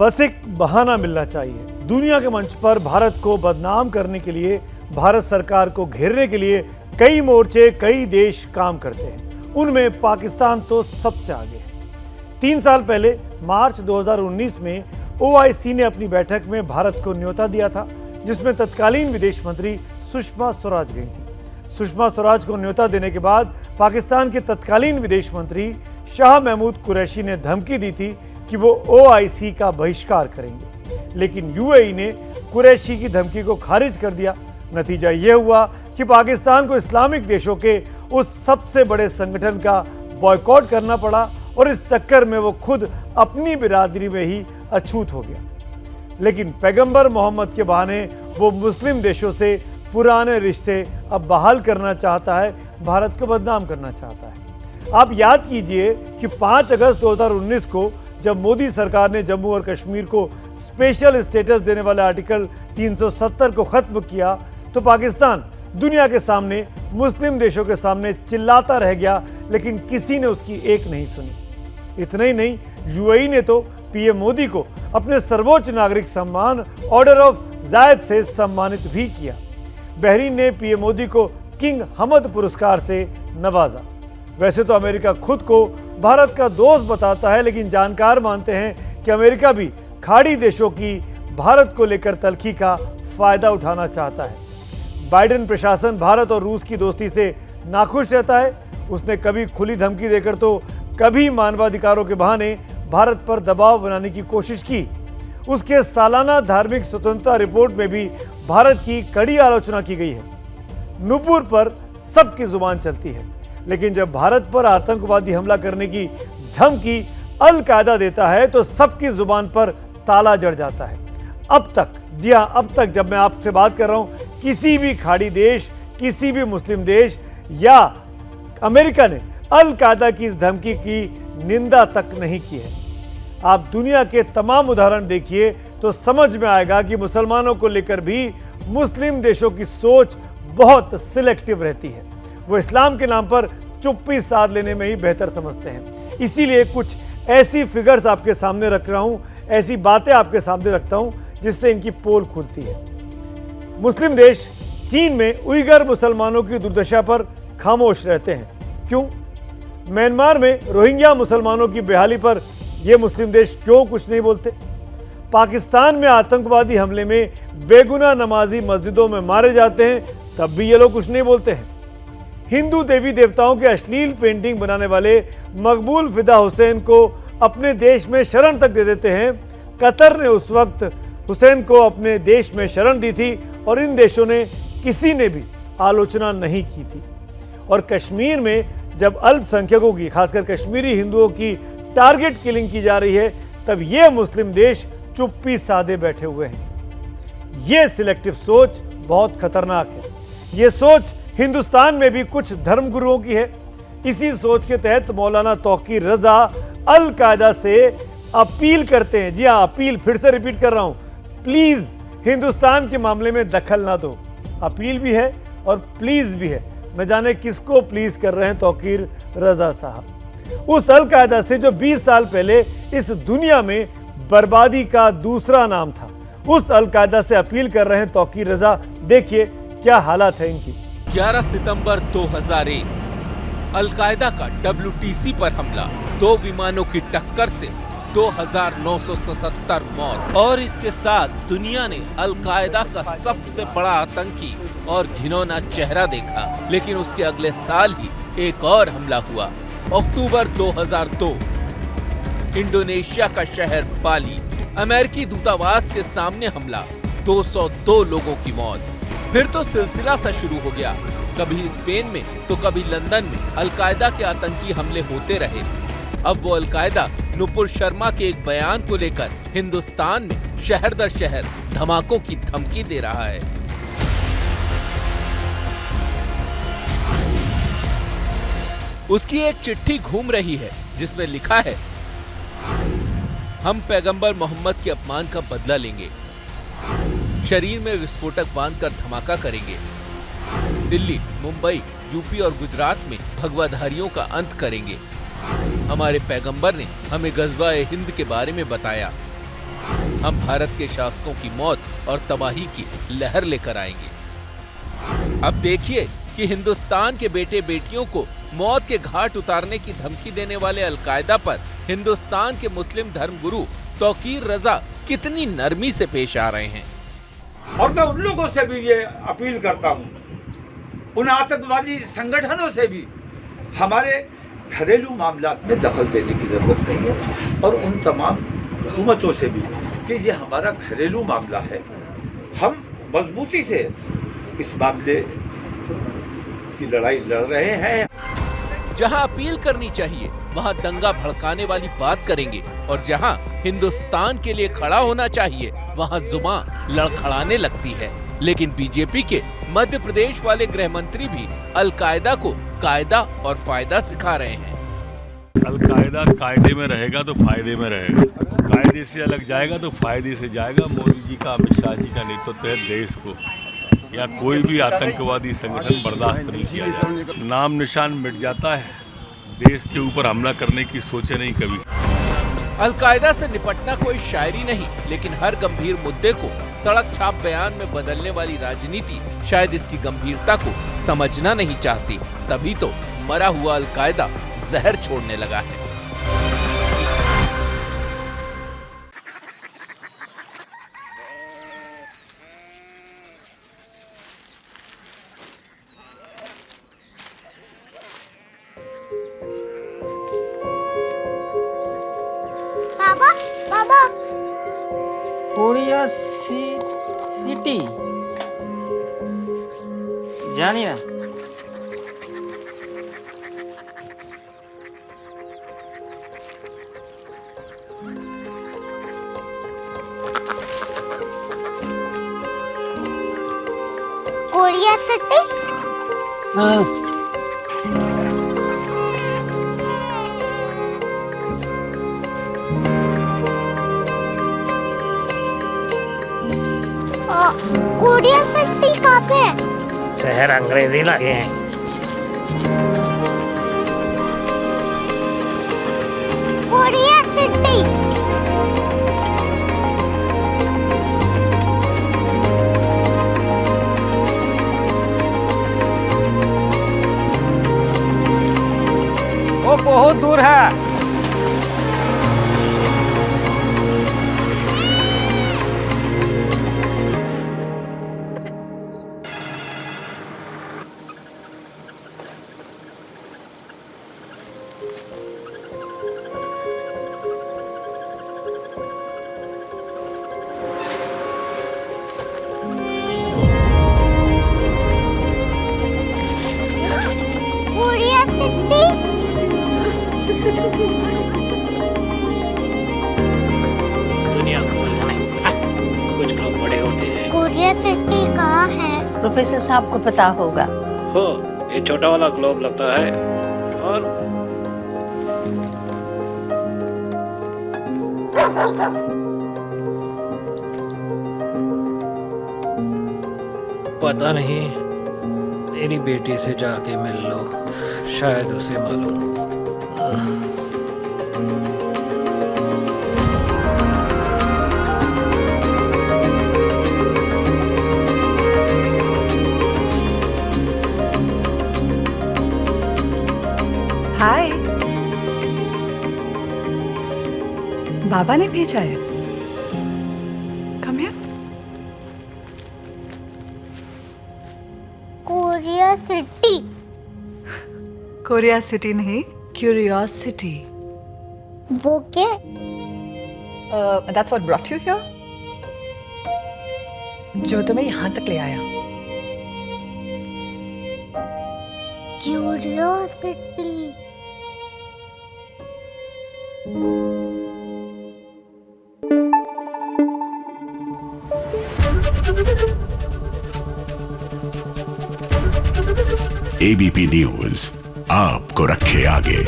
बस एक बहाना मिलना चाहिए। दुनिया के मंच पर भारत को बदनाम करने के लिए, भारत सरकार को घेरने के लिए कई मोर्चे, कई देश काम करते हैं। उनमें पाकिस्तान तो सबसे आगे है। 3 साल पहले मार्च 2019 में OIC ने अपनी बैठक में भारत को न्योता दिया था, जिसमें तत्कालीन विदेश मंत्री सुषमा स्वराज गई थी। सुषमा स्वराज को न्योता देने के बाद पाकिस्तान के तत्कालीन विदेश मंत्री शाह महमूद कुरैशी ने धमकी दी थी कि वो OIC का बहिष्कार करेंगे, लेकिन UAE ने कुरैशी की धमकी को खारिज कर दिया। नतीजा यह हुआ कि पाकिस्तान को इस्लामिक देशों के उस सबसे बड़े संगठन का बॉयकॉट करना पड़ा और इस चक्कर में वो खुद अपनी बिरादरी में ही अछूत हो गया। लेकिन पैगंबर मोहम्मद के बहाने वो मुस्लिम देशों से पुराने रिश्ते अब बहाल करना चाहता है, भारत को बदनाम करना चाहता है। आप याद कीजिए कि 5 अगस्त 2019 को जब मोदी सरकार ने जम्मू और कश्मीर को स्पेशल स्टेटस देने वाले आर्टिकल 370 को खत्म किया, तो पाकिस्तान दुनिया के सामने, मुस्लिम देशों के सामने चिल्लाता रह गया, लेकिन किसी ने उसकी एक नहीं सुनी। इतना ही नहीं, UAE ने तो PM मोदी को अपने सर्वोच्च नागरिक सम्मान ऑर्डर ऑफ जायद से सम्मानित भी किया। बहरीन ने PM मोदी को किंग हमद पुरस्कार से नवाजा। वैसे तो अमेरिका खुद को भारत का दोस्त बताता है, लेकिन जानकार मानते हैं कि अमेरिका भी खाड़ी देशों की भारत को लेकर तल्खी का फायदा उठाना चाहता है। बाइडेन प्रशासन भारत और रूस की दोस्ती से नाखुश रहता है। उसने कभी खुली धमकी देकर तो कभी मानवाधिकारों के बहाने भारत पर दबाव बनाने की कोशिश की। उसके सालाना धार्मिक स्वतंत्रता रिपोर्ट में भी भारत की कड़ी आलोचना की गई है। नूपुर पर सबकी जुबान चलती है, लेकिन जब भारत पर आतंकवादी हमला करने की धमकी अल कायदा देता है तो सबकी जुबान पर ताला जड़ जाता है। अब तक, जी हां, अब तक जब मैं आपसे बात कर रहा हूं, किसी भी खाड़ी देश, किसी भी मुस्लिम देश या अमेरिका ने अल कायदा की इस धमकी की निंदा तक नहीं की है। आप दुनिया के तमाम उदाहरण देखिए तो समझ में आएगा कि मुसलमानों को लेकर भी मुस्लिम देशों की सोच बहुत सिलेक्टिव रहती है। वो इस्लाम के नाम पर चुप्पी साध लेने में ही बेहतर समझते हैं। इसीलिए कुछ ऐसी फिगर्स आपके सामने रख रहा हूं, ऐसी बातें आपके सामने रखता हूं जिससे इनकी पोल खुलती है। मुस्लिम देश चीन में उइगर मुसलमानों की दुर्दशा पर खामोश रहते हैं। क्यों? म्यांमार में रोहिंग्या मुसलमानों की बेहाली पर यह मुस्लिम देश क्यों कुछ नहीं बोलते? पाकिस्तान में आतंकवादी हमले में बेगुनाह नमाजी मस्जिदों में मारे जाते हैं, तब भी ये लोग कुछ नहीं बोलते हैं। हिंदू देवी देवताओं के अश्लील पेंटिंग बनाने वाले मकबूल फिदा हुसैन को अपने देश में शरण तक दे देते हैं। कतर ने उस वक्त हुसैन को अपने देश में शरण दी थी और इन देशों ने किसी ने भी आलोचना नहीं की थी। और कश्मीर में जब अल्पसंख्यकों की, खासकर कश्मीरी हिंदुओं की टारगेट किलिंग की जा रही है, तब ये मुस्लिम देश चुप्पी साधे बैठे हुए हैं। ये सिलेक्टिव सोच बहुत खतरनाक है। ये सोच हिंदुस्तान में भी कुछ धर्मगुरुओं की है। इसी सोच के तहत मौलाना तौकीर रजा अल कायदा से अपील करते हैं। जी हां, अपील, फिर से रिपीट कर रहा हूं, प्लीज हिंदुस्तान के मामले में दखल ना दो। अपील भी है और प्लीज भी है। न जाने किसको प्लीज कर रहे हैं तौकीर रजा साहब। उस अल कायदा से जो 20 साल पहले इस दुनिया में बर्बादी का दूसरा नाम था, उस अल कायदा से अपील कर रहे हैं तौकीर रजा। देखिए क्या हालात है इनकी। 11 सितंबर 2001 अल-कायदा का WTC पर हमला, 2 विमानों की टक्कर से 2977 मौत, और इसके साथ दुनिया ने अल-कायदा का सबसे बड़ा आतंकी और घिनौना चेहरा देखा। लेकिन उसके अगले साल ही एक और हमला हुआ। अक्टूबर 2002 इंडोनेशिया का शहर बाली, अमेरिकी दूतावास के सामने हमला, 202 लोगों की मौत। फिर तो सिलसिला सा शुरू हो गया। कभी स्पेन में तो कभी लंदन में अल-कायदा के आतंकी हमले होते रहे। अब वो अल-कायदा नुपुर शर्मा के एक बयान को लेकर हिंदुस्तान में शहर दर शहर धमाकों की धमकी दे रहा है। उसकी एक चिट्ठी घूम रही है जिसमें लिखा है, हम पैगंबर मोहम्मद के अपमान का बदला लेंगे, शरीर में विस्फोटक बांधकर धमाका करेंगे, दिल्ली, मुंबई, यूपी और गुजरात में भगवाधारियों का अंत करेंगे। हमारे पैगंबर ने हमें गज़वा-ए-हिंद के बारे में बताया। हम भारत के शासकों की मौत और तबाही की लहर लेकर आएंगे। अब देखिए कि हिंदुस्तान के बेटे बेटियों को मौत के घाट उतारने की धमकी देने वाले अलकायदा पर हिंदुस्तान के मुस्लिम धर्मगुरु तौकीर रजा कितनी नरमी से पेश आ रहे हैं। और मैं उन लोगों से भी ये अपील करता हूँ, उन आतंकवादी संगठनों से भी हमारे घरेलू मामला में दखल देने की जरूरत नहीं है, और उन तमाम हुकूमतों से भी कि ये हमारा घरेलू मामला है, हम मजबूती से इस मामले की लड़ाई लड़ रहे हैं। जहां अपील करनी चाहिए वहां दंगा भड़काने वाली बात करेंगे, और जहां हिंदुस्तान के लिए खड़ा होना चाहिए वहां जुबान लड़खड़ाने लगती है। लेकिन बीजेपी के मध्य प्रदेश वाले गृह मंत्री भी अलकायदा को कायदा और फायदा सिखा रहे हैं। अलकायदा कायदे में रहेगा तो फायदे में रहेगा, कायदे से अलग जाएगा तो फायदे से जाएगा। मोदी जी का, अमित शाह जी का नेतृत्व है, देश को या कोई भी आतंकवादी संगठन बर्दाश्त नहीं किया जाता। नाम निशान मिट जाता है, देश के ऊपर हमला करने की सोचे नहीं कभी। अलकायदा से निपटना कोई शायरी नहीं, लेकिन हर गंभीर मुद्दे को सड़क छाप बयान में बदलने वाली राजनीति शायद इसकी गंभीरता को समझना नहीं चाहती। तभी तो मरा हुआ अलकायदा जहर छोड़ने लगा है। बाबा कोरिया सिटी जानी ना। Korea city? हाँ। कोरिया सिटी कहाँ पे है? शहर अंग्रेजी लगे हैं। Korea city. वो बहुत दूर है। Korea city. दुनिया को कुछ लोग बड़े होते हैं। कोरिया सिटी कहाँ है? प्रोफेसर साहब को पता होगा। हो, ये छोटा वाला ग्लोब लगता है और पता नहीं, मेरी बेटी से जाके मिल लो, शायद उसे मालूम हो। हाय, बाबा ने भेजा है। Come here. Korea city. Korea city नहीं, क्यूरियोसिटी। वो क्या? That's what brought you here? जो तुम्हें यहाँ तक ले आया। क्यूरियोसिटी। एबीपी न्यूज आपको रखे आगे।